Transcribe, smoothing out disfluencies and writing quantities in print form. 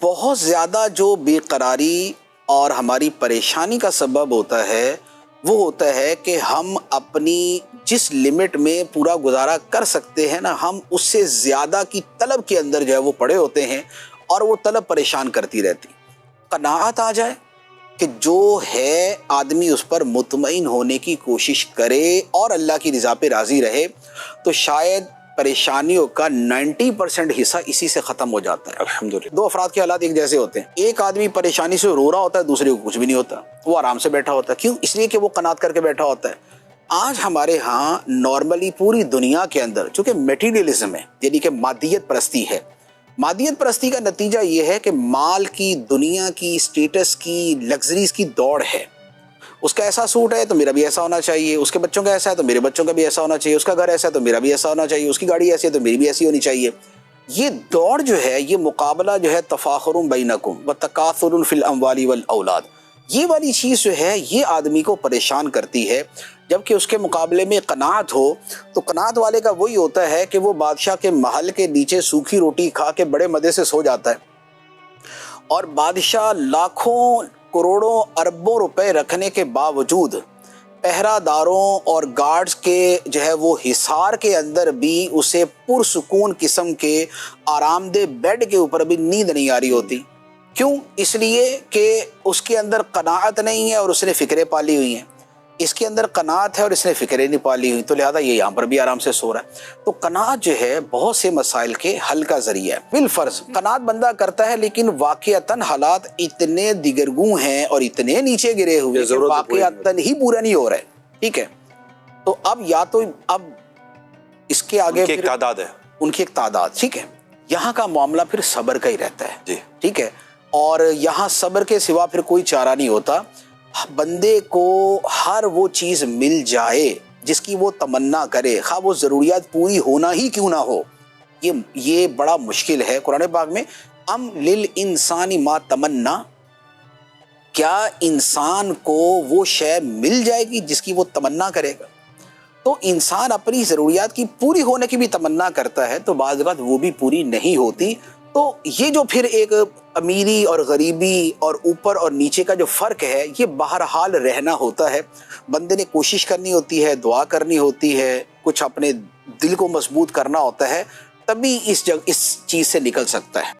بہت زیادہ جو بے قراری اور ہماری پریشانی کا سبب ہوتا ہے وہ ہوتا ہے کہ ہم اپنی جس لمٹ میں پورا گزارا کر سکتے ہیں نا، ہم اس سے زیادہ کی طلب کے اندر جو ہے وہ پڑے ہوتے ہیں اور وہ طلب پریشان کرتی رہتی۔ قناعت آ جائے کہ جو ہے آدمی اس پر مطمئن ہونے کی کوشش کرے اور اللہ کی رضا پہ راضی رہے، تو شاید پریشانیوں کا 90% حصہ اسی سے ختم ہو جاتا ہے۔ الحمدللہ دو افراد کے حالات ایک جیسے ہوتے ہیں، ایک آدمی پریشانی سے رو رہا ہوتا ہے، دوسرے کو کچھ بھی نہیں ہوتا، وہ آرام سے بیٹھا ہوتا ہے۔ کیوں؟ اس لیے کہ وہ قناعت کر کے بیٹھا ہوتا ہے۔ آج ہمارے ہاں نارملی پوری دنیا کے اندر چونکہ میٹیریلزم ہے، یعنی کہ مادیت پرستی ہے، مادیت پرستی کا نتیجہ یہ ہے کہ مال کی، دنیا کی، سٹیٹس کی، لگژریز کی دوڑ ہے۔ اس کا ایسا سوٹ ہے تو میرا بھی ایسا ہونا چاہیے، اس کے بچوں کا ایسا ہے تو میرے بچوں کا بھی ایسا ہونا چاہیے، اس کا گھر ایسا ہے تو میرا بھی ایسا ہونا چاہیے، اس کی گاڑی ایسی ہے تو میری بھی ایسی ہونی چاہیے۔ یہ دوڑ جو ہے، یہ مقابلہ جو ہے، تفاخر بینکم وتکاثر فی الاموال والاولاد، یہ والی چیز جو ہے یہ آدمی کو پریشان کرتی ہے۔ جبکہ اس کے مقابلے میں قناعت ہو تو قناعت والے کا وہی ہوتا ہے کہ وہ بادشاہ کے محل کے نیچے سوکھی روٹی کھا کے بڑے مزے سے سو جاتا ہے، اور بادشاہ لاکھوں کروڑوں اربوں روپے رکھنے کے باوجود پہرہ داروں اور گارڈز کے جو ہے وہ حصار کے اندر بھی اسے پرسکون قسم کے آرام دہ بیڈ کے اوپر بھی نیند نہیں آ رہی ہوتی۔ کیوں؟ اس لیے کہ اس کے اندر قناعت نہیں ہے اور اس نے فکریں پالی ہوئی ہیں۔ اس کے اندر قناعت ہے اور اس نے فکریں نہیں پالی ہوئی، تو لہذا یہ یہاں پر بھی آرام سے سو رہا ہے۔ تو قناعت جو ہے بہت سے مسائل کے حل کا ذریعہ ہے۔ بالفرض قناعت بندہ کرتا ہے، لیکن واقعتاً حالات اتنے دیگرگوں ہیں اور اتنے نیچے گرے ہوئے کہ واقعتاً ہی پورا نہیں ہو رہا ہے۔ ٹھیک ہے، تو اب یا تو اب اس کے آگے ایک تعداد ہے، ان کی ایک تعداد، ٹھیک ہے، یہاں کا معاملہ پھر صبر کا ہی رہتا ہے۔ جی ٹھیک ہے، اور یہاں صبر کے سوا پھر کوئی چارہ نہیں ہوتا۔ بندے کو ہر وہ چیز مل جائے جس کی وہ تمنا کرے، خواہ وہ ضروریات پوری ہونا ہی کیوں نہ ہو، یہ بڑا مشکل ہے۔ قرآن پاک میں ام للانسان ما تمنا، کیا انسان کو وہ شے مل جائے گی جس کی وہ تمنا کرے گا؟ تو انسان اپنی ضروریات کی پوری ہونے کی بھی تمنا کرتا ہے تو بعض اوقات وہ بھی پوری نہیں ہوتی۔ تو یہ جو پھر ایک امیری اور غریبی اور اوپر اور نیچے کا جو فرق ہے، یہ بہرحال رہنا ہوتا ہے۔ بندے نے کوشش کرنی ہوتی ہے، دعا کرنی ہوتی ہے، کچھ اپنے دل کو مضبوط کرنا ہوتا ہے، تبھی اس چیز سے نکل سکتا ہے۔